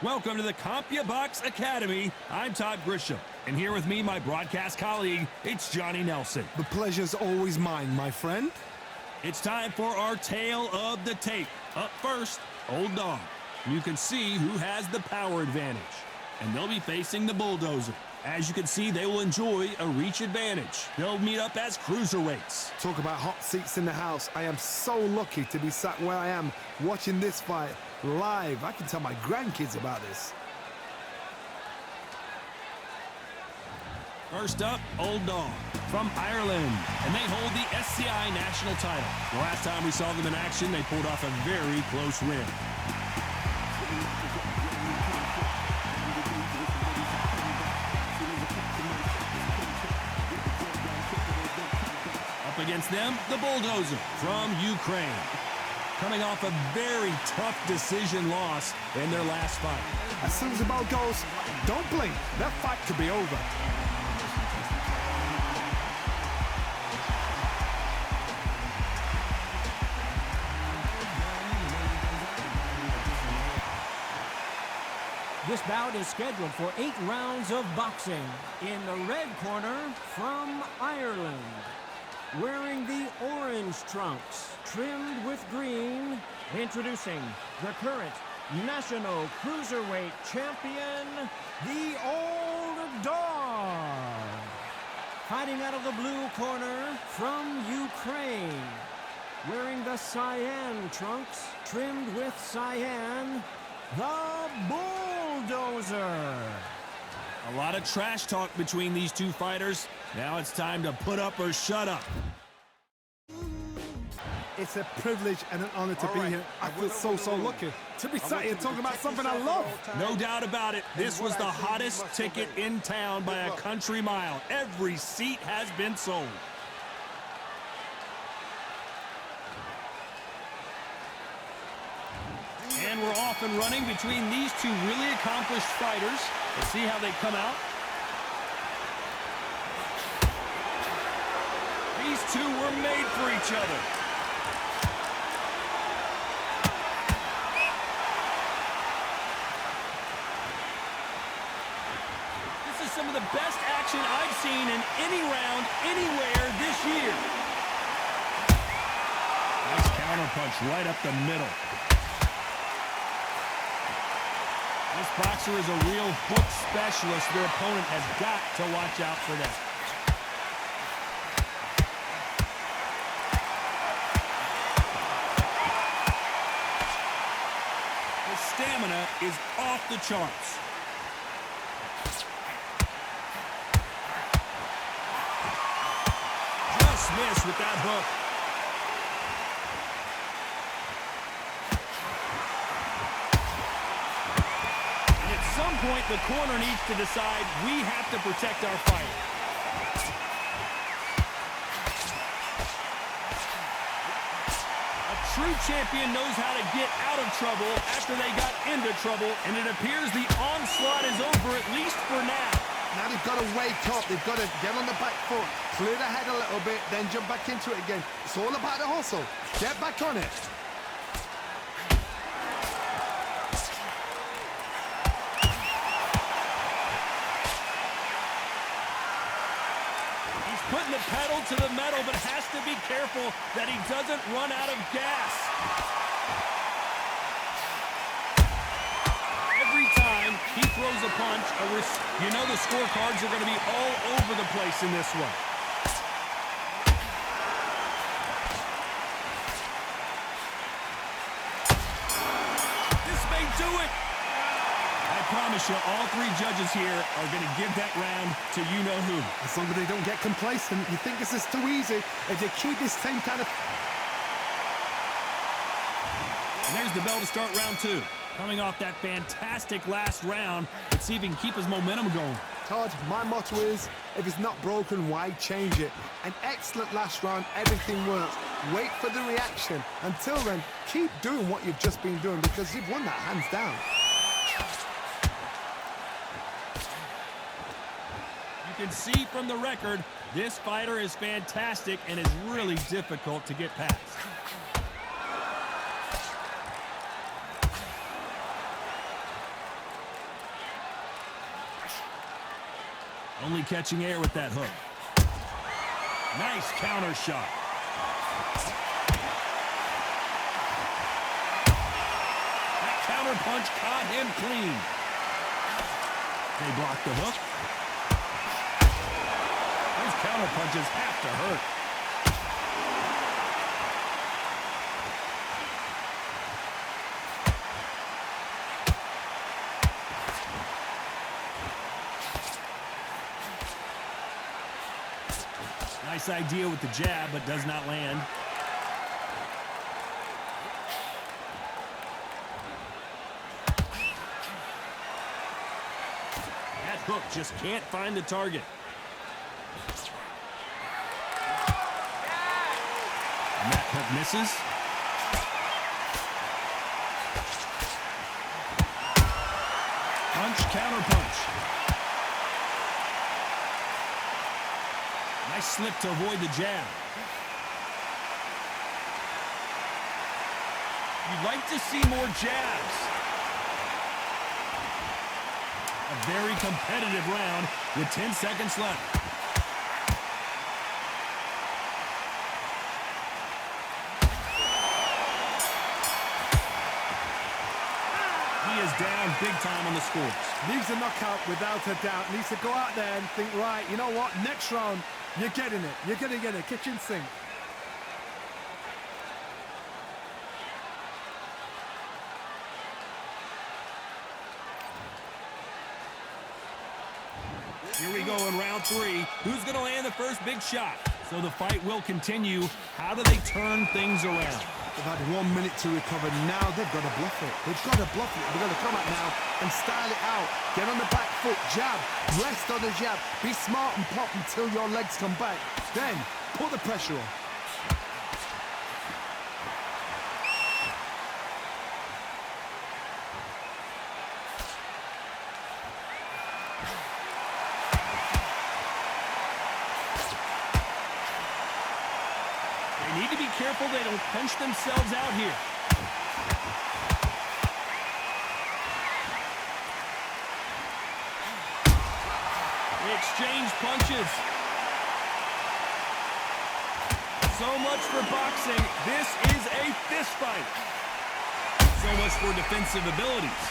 Welcome to the CompuBox Academy. I'm Todd Grisham, and here with me, my broadcast colleague, it's Johnny Nelson. The pleasure's always mine, my friend. It's time for our tale of the tape. Up first, Old Dog. You can see who has the power advantage, and they'll be facing the Bulldozer. As you can see, they will enjoy a reach advantage. They'll meet up as cruiserweights. Talk about hot seats in the house. I am so lucky to be sat where I am watching this fight live. I can tell my grandkids about this. First up, Old Dog from Ireland, and they hold the SCI national title. The last time we saw them in action, they pulled off a very close win. Up against them, the Bulldozer from Ukraine, coming off a very tough decision loss in their last fight. As soon as the bell goes, don't blink. That fight could be over. This bout is scheduled for 8 rounds of boxing. In the red corner, from Ireland, wearing the orange trunks, trimmed with green, introducing the current national cruiserweight champion, the Old Dog. Fighting out of the blue corner, from Ukraine, wearing the cyan trunks, trimmed with cyan, the Bulldozer. A lot of trash talk between these two fighters. Now it's time to put up or shut up. It's a privilege and an honor to be here. I feel so lucky to be sat here talking about something I love. No doubt about it. This was the hottest ticket in town by a country mile. Every seat has been sold. And we're off and running between these two really accomplished fighters. Let's see how they come out. These two were made for each other. This is some of the best action I've seen in any round, anywhere this year. Nice counterpunch right up the middle. This boxer is a real hook specialist. Their opponent has got to watch out for that. His stamina is off the charts. Just missed with that hook. At some point, the corner needs to decide we have to protect our fight. A true champion knows how to get out of trouble after they got into trouble, and it appears the onslaught is over, at least for now. Now they've got to wake up. They've got to get on the back foot, clear the head a little bit, then jump back into it again. It's all about the hustle. Get back on it. Putting the pedal to the metal, but has to be careful that he doesn't run out of gas. Every time he throws a punch, you know the scorecards are going to be all over the place in this one. This may do it. I promise you, all 3 judges here are going to give that round to you-know-who. As long as they don't get complacent, you think this is too easy. If you keep this same kind of... And there's the bell to start round 2. Coming off that fantastic last round, let's see if he can keep his momentum going. Todd, my motto is, if it's not broken, why change it? An excellent last round, everything works. Wait for the reaction. Until then, keep doing what you've just been doing because you've won that hands down. You can see from the record, this fighter is fantastic and is really difficult to get past. Only catching air with that hook. Nice counter shot. That counter punch caught him clean. They blocked the hook. Those counter punches have to hurt. Nice idea with the jab, but does not land. That hook just can't find the target. And that hook misses. Punch, counter punch. Nice slip to avoid the jab. You'd like to see more jabs. A very competitive round with 10 seconds left. He is down big time on the scores. Needs a knockout without a doubt. Needs to go out there and think, right, you know what, next round, you're getting it. You're going to get it. Kitchen sink. Here we go in round 3. Who's going to land the first big shot? So the fight will continue. How do they turn things around? They've had 1 minute to recover. Now they've got to bluff it. They've got to bluff it. They've got to come out now and style it out. Get on the back foot, jab, rest on the jab. Be smart and pop until your legs come back. Then put the pressure on. They need to be careful they don't punch themselves out here. They exchange punches. So much for boxing. This is a fist fight. So much for defensive abilities.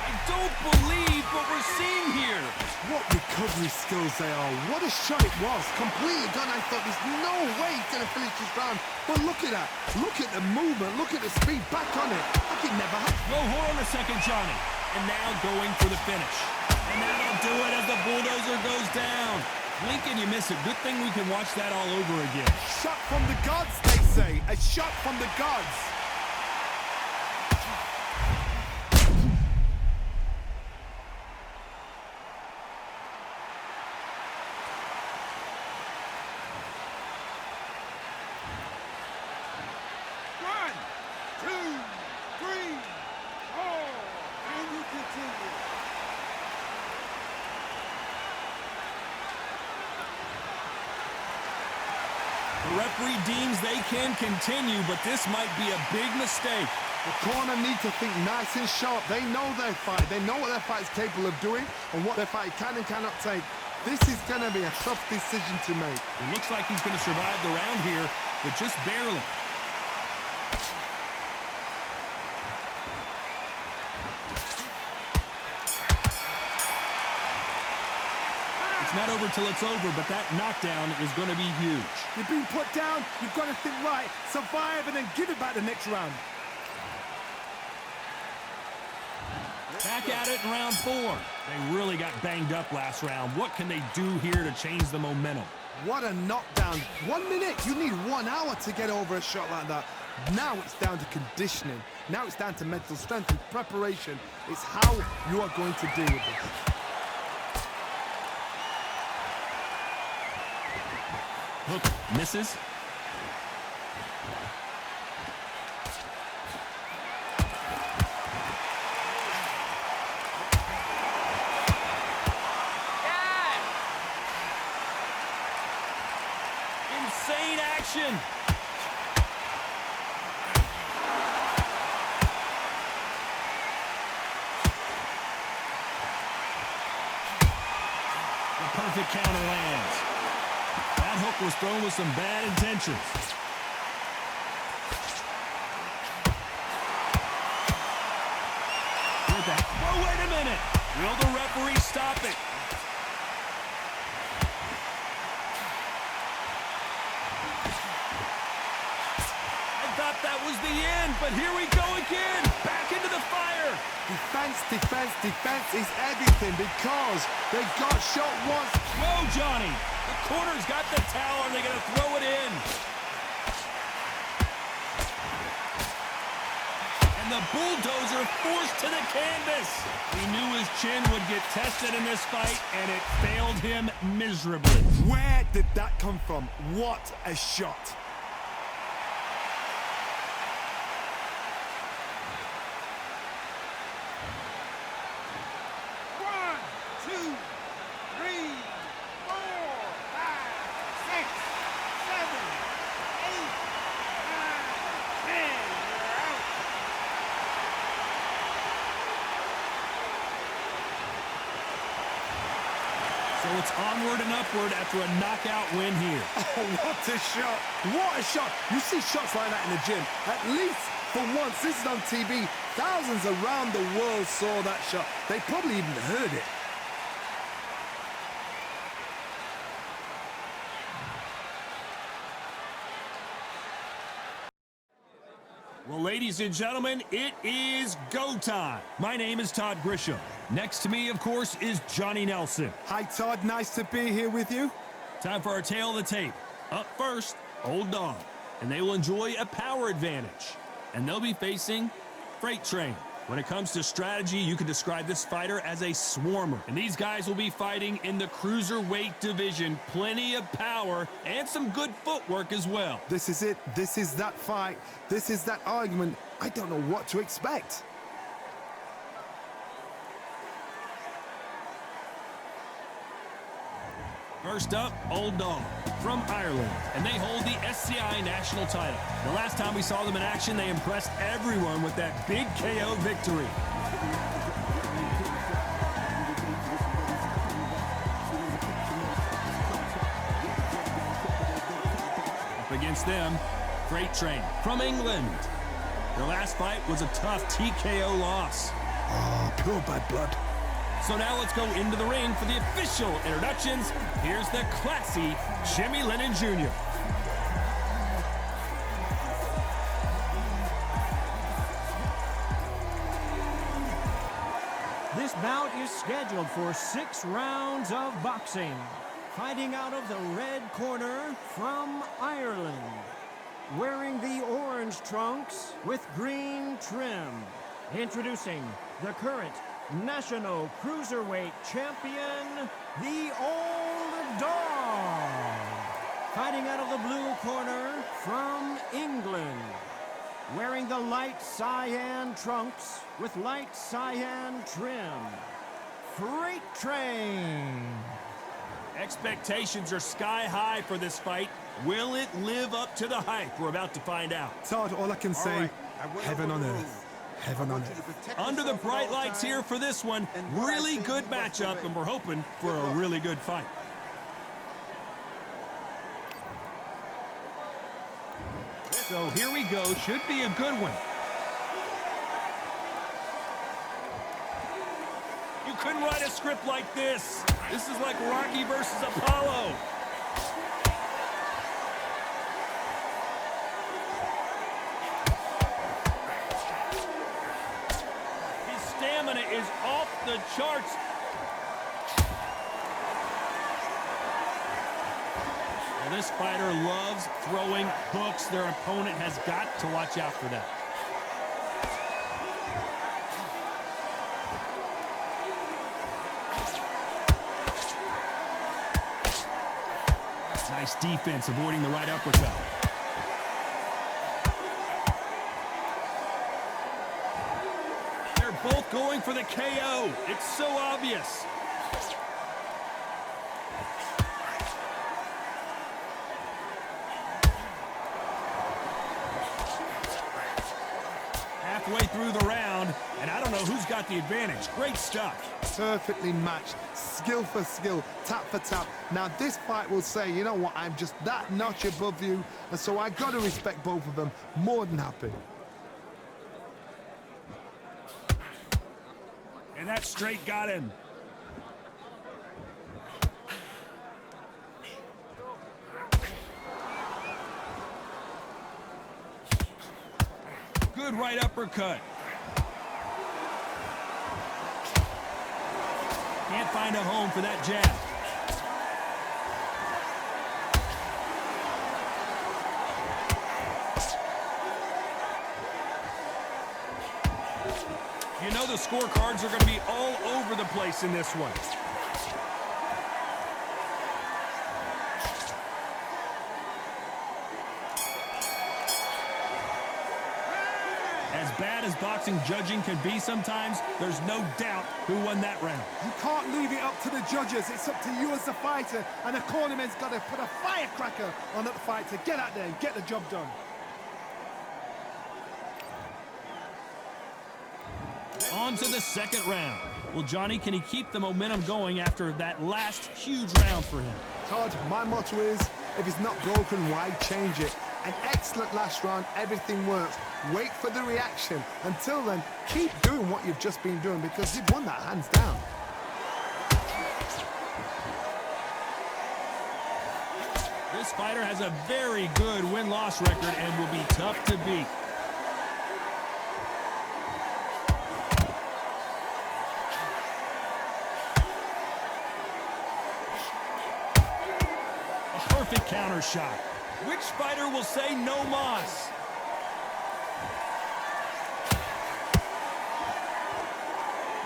I don't believe what we're seeing here. What recovery skills they are. What a shot it was. Completely done. I thought there's no way he's going to finish this round. But look at that. Look at the movement. Look at the speed. Back on it. Like it never happened. No hold on a second, Johnny. And now going for the finish. And that'll do it as the bulldozer goes down. Blink and you miss it. Good thing we can watch that all over again. Shot from the gods, they say. A shot from the gods. The referee deems they can continue, but this might be a big mistake. The corner need to think nice and sharp. They know their fight. They know what their fight is capable of doing and what their fight can and cannot take. This is going to be a tough decision to make. It looks like he's going to survive the round here, but just barely. It's not over till it's over, but that knockdown is going to be huge. You've been put down. You've got to think right, survive, and then give it back the next round. Back at it in round 4. They really got banged up last round. What can they do here to change the momentum? What a knockdown. 1 minute. You need 1 hour to get over a shot like that. Now it's down to conditioning. Now it's down to mental strength and preparation. It's how you are going to deal with this. Hook misses. Insane action. perfect counter lands. That hook was thrown with some bad intentions. Oh, wait a minute. Will the referee stop it? I thought that was the end, but here we go again. Back into the fire. Defense, defense, defense is everything because they got shot once. Whoa, Johnny. The corner's got the towel. Are they going to throw it in? And the bulldozer forced to the canvas. He knew his chin would get tested in this fight, and it failed him miserably. Where did that come from? What a shot. So it's onward and upward after a knockout win here. Oh, what a shot. What a shot. You see shots like that in the gym. At least for once, this is on TV. Thousands around the world saw that shot. They probably even heard it. Well, ladies and gentlemen, it is go time. My name is Todd Grisham. Next to me, of course, is Johnny Nelson. Hi, Todd. Nice to be here with you. Time for our tail of the tape. Up first, Old Dog. And they will enjoy a power advantage. And they'll be facing Freight Train. When it comes to strategy, you can describe this fighter as a swarmer. And these guys will be fighting in the cruiserweight division. Plenty of power and some good footwork as well. This is it. This is that fight. This is that argument. I don't know what to expect. First up, Old Dog from Ireland, and they hold the SCI national title. The last time we saw them in action, they impressed everyone with that big KO victory. Up against them, Freight Train from England. Their last fight was a tough TKO loss. Oh, pure bad blood. So now let's go into the ring for the official introductions. Here's the classy Jimmy Lennon Jr. This bout is scheduled for 6 rounds of boxing. Fighting out of the red corner from Ireland. Wearing the orange trunks with green trim. Introducing the current National Cruiserweight Champion, the Old Dog. Fighting out of the blue corner from England. Wearing the light cyan trunks with light cyan trim. Freight Train. Expectations are sky high for this fight. Will it live up to the hype? We're about to find out. Todd, all I can say, heaven on earth. Heaven on earth. Under the bright lights here for this one. Really good matchup, and we're hoping for a really good fight. So here we go. Should be a good one. You couldn't write a script like this. This is like Rocky versus Apollo. His stamina is off the charts. Well, this fighter loves throwing hooks. Their opponent has got to watch out for that. Nice defense, avoiding the right uppercut. They're both going for the KO. It's so obvious. Halfway through the round, and I don't know who's got the advantage. Great stuff. Perfectly matched, skill for skill, tap for tap. Now this fight will say, you know what, I'm just that notch above you, and so I got to respect both of them. More than happy. And that straight got him. Good right uppercut. Can't find a home for that jab. You know the scorecards are going to be all over the place in this one. As bad as boxing judging can be sometimes, there's no doubt who won that round. You can't leave it up to the judges. It's up to you as the fighter, and the cornerman's got to put a firecracker on that fight to get out there and get the job done. On to the second round. Well, Johnny, can he keep the momentum going after that last huge round for him? Todd, my motto is, if it's not broken, why change it? An excellent last round, everything works. Wait for the reaction. Until then, keep doing what you've just been doing because you've won that hands down. This fighter has a very good win-loss record and will be tough to beat. A perfect counter shot. Which fighter will say no mas?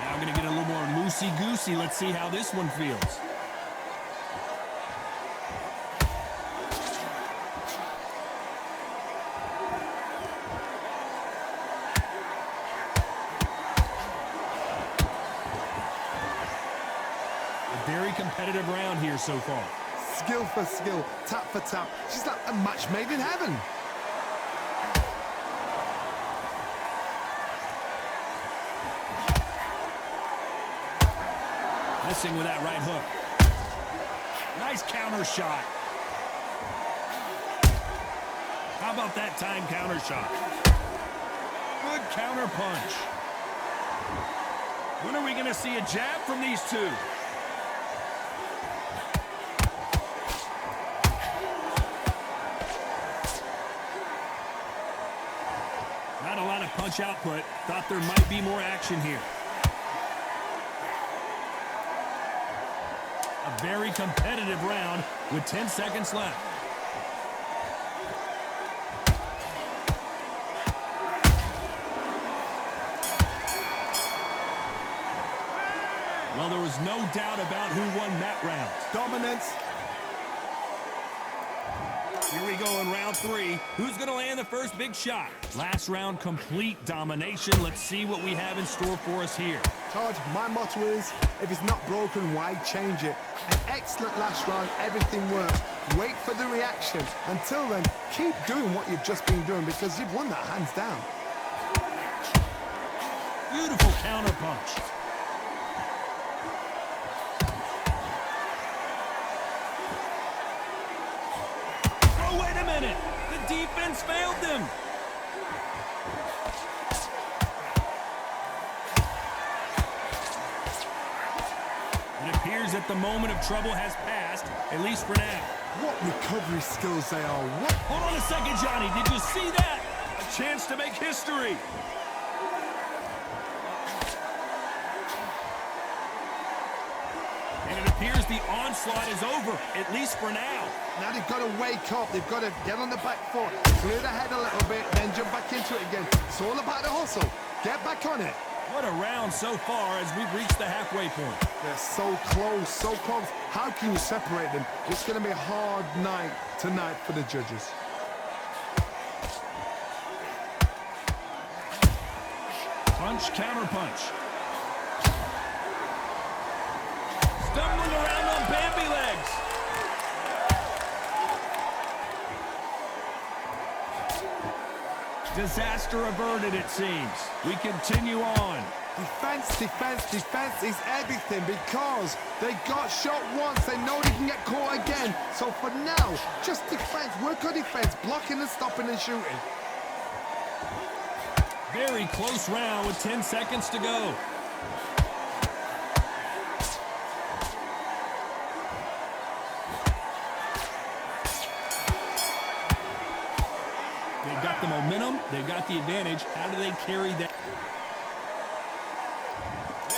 Now I'm going to get a little more loosey-goosey. Let's see how this one feels. A very competitive round here so far. Skill for skill, tap for tap. She's like a match made in heaven. Missing with that right hook. Nice counter shot. How about that time counter shot? Good counter punch. When are we going to see a jab from these two? Not a lot of punch output. Thought there might be more action here. A very competitive round with 10 seconds left. Well, there was no doubt about who won that round. Dominance. Here we go in round 3. Who's going to land the first big shot? Last round, complete domination. Let's see what we have in store for us here. Todd, my motto is, if it's not broken, why change it? An excellent last round, everything works. Wait for the reaction. Until then, keep doing what you've just been doing because you've won that hands down. Beautiful counter punch. Oh, wait a minute. The defense failed them. It appears that the moment of trouble has passed, at least for now. What recovery skills they are. What? Hold on a second, Johnny. Did you see that? A chance to make history. And it appears the onslaught is over, at least for now. Now they've got to wake up. They've got to get on the back foot, clear the head a little bit, then jump back into it again. It's all about the hustle. Get back on it. What a round so far as we've reached the halfway point. They're so close, so close. How can you separate them? It's going to be a hard night tonight for the judges. Punch, counter punch. Stumbling around on Bambi legs. Disaster averted, it seems. We continue on. Defense, defense, defense is everything because they got shot once. They know they can get caught again. So for now, just defense, work on defense, blocking and stopping and shooting. Very close round with 10 seconds to go. They've got the momentum. They've got the advantage. How do they carry that?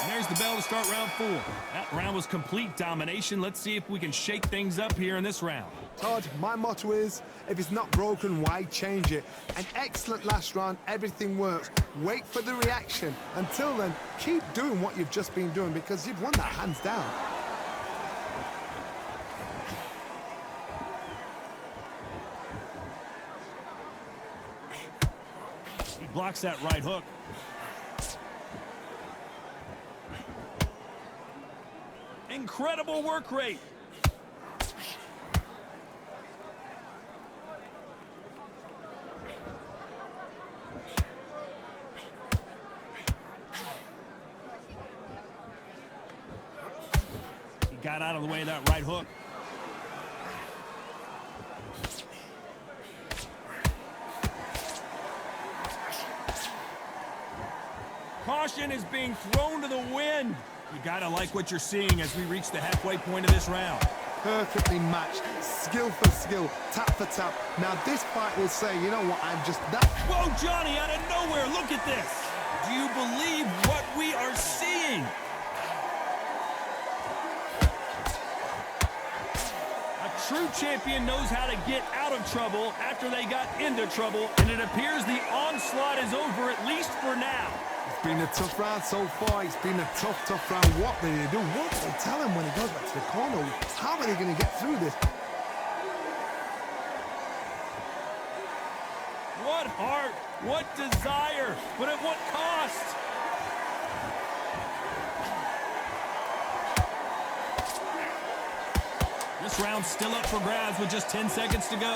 And there's the bell to start round 4. That round was complete domination. Let's see if we can shake things up here in this round. Todd, my motto is, if it's not broken, why change it? An excellent last round, everything works. Wait for the reaction. Until then, keep doing what you've just been doing because you've won that hands down. He blocks that right hook. Incredible work rate. He got out of the way of that right hook. Caution is being thrown to the wind. You gotta like what you're seeing as we reach the halfway point of this round. Perfectly matched, skill for skill, tap for tap. Now this fight will say, you know what, I'm just that. Whoa, Johnny, out of nowhere, look at this. Do you believe what we are seeing? A true champion knows how to get out of trouble after they got into trouble, and it appears the onslaught is over, at least for now. It's been a tough round so far. It's been a tough round. What do they do? What do they tell him when he goes back to the corner? How are they going to get through this? What heart, what desire, but at what cost? This round's still up for grabs with just 10 seconds to go.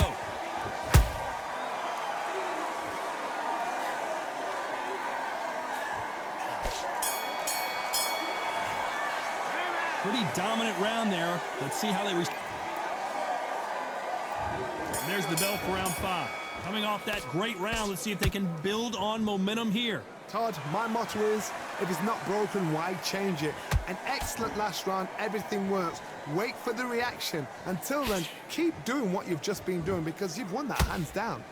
Pretty dominant round there. Let's see how they respond. There's the bell for round 5. Coming off that great round, let's see if they can build on momentum here. Todd, my motto is, if it's not broken, why change it? An excellent last round, everything works. Wait for the reaction. Until then, keep doing what you've just been doing because you've won that hands down.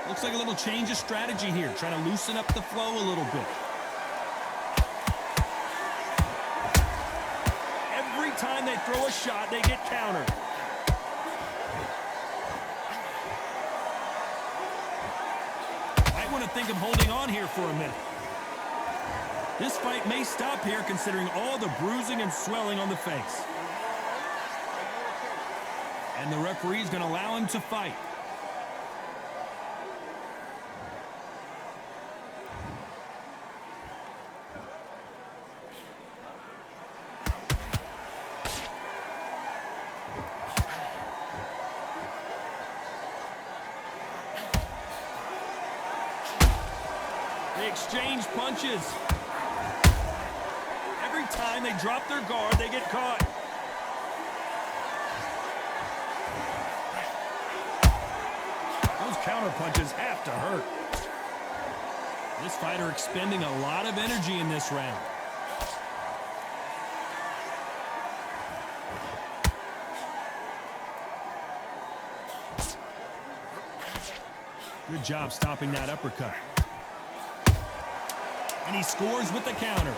Looks like a little change of strategy here, trying to loosen up the flow a little bit. Every time they throw a shot, they get countered. Might want to think of holding on here for a minute. This fight may stop here considering all the bruising and swelling on the face. And the referee's going to allow him to fight. They exchange punches. Every time they drop their guard, they get caught. Those counter punches have to hurt. This fighter expending a lot of energy in this round. Good job stopping that uppercut. And he scores with the counter.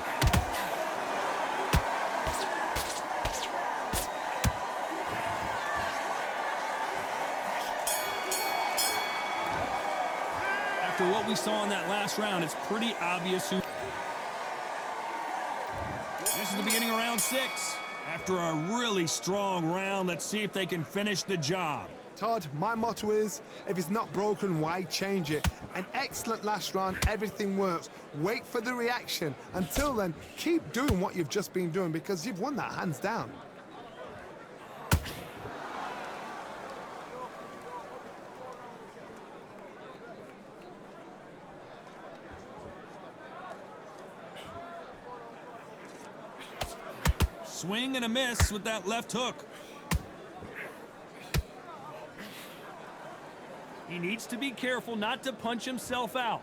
After what we saw in that last round, it's pretty obvious who... This is the beginning of round 6. After a really strong round, let's see if they can finish the job. Todd, my motto is, if it's not broken, why change it? An excellent last round, everything works. Wait for the reaction. Until then, keep doing what you've just been doing because you've won that hands down. Swing and a miss with that left hook. He needs to be careful not to punch himself out.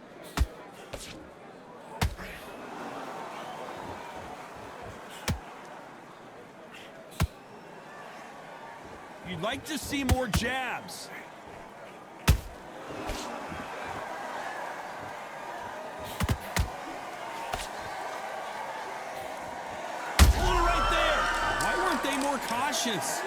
You'd like to see more jabs. More cautious.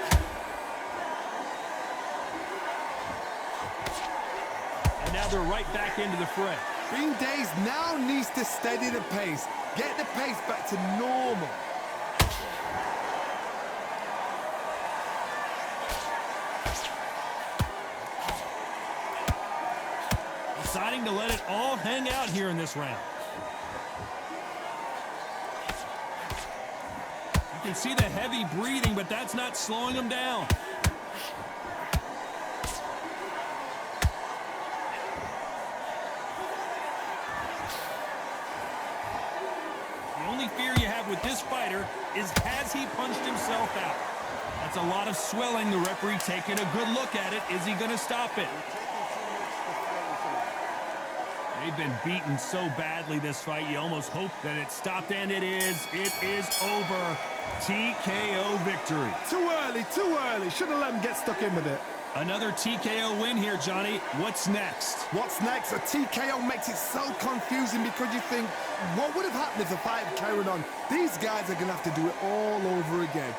And now they're right back into the fray. Green Days now needs to steady the pace. Get the pace back to normal. Deciding to let it all hang out here in this round. You can see the heavy breathing, but that's not slowing him down. The only fear you have with this fighter is, has he punched himself out? That's a lot of swelling. The referee taking a good look at it. Is he going to stop it? They've been beaten so badly this fight, you almost hope that it stopped, and it is. It is over. TKO victory. Too early. Should have let him get stuck in with it. Another TKO win here, Johnny. What's next? What's next? A TKO makes it so confusing because you think, what would have happened if the fight carried on? These guys are going to have to do it all over again.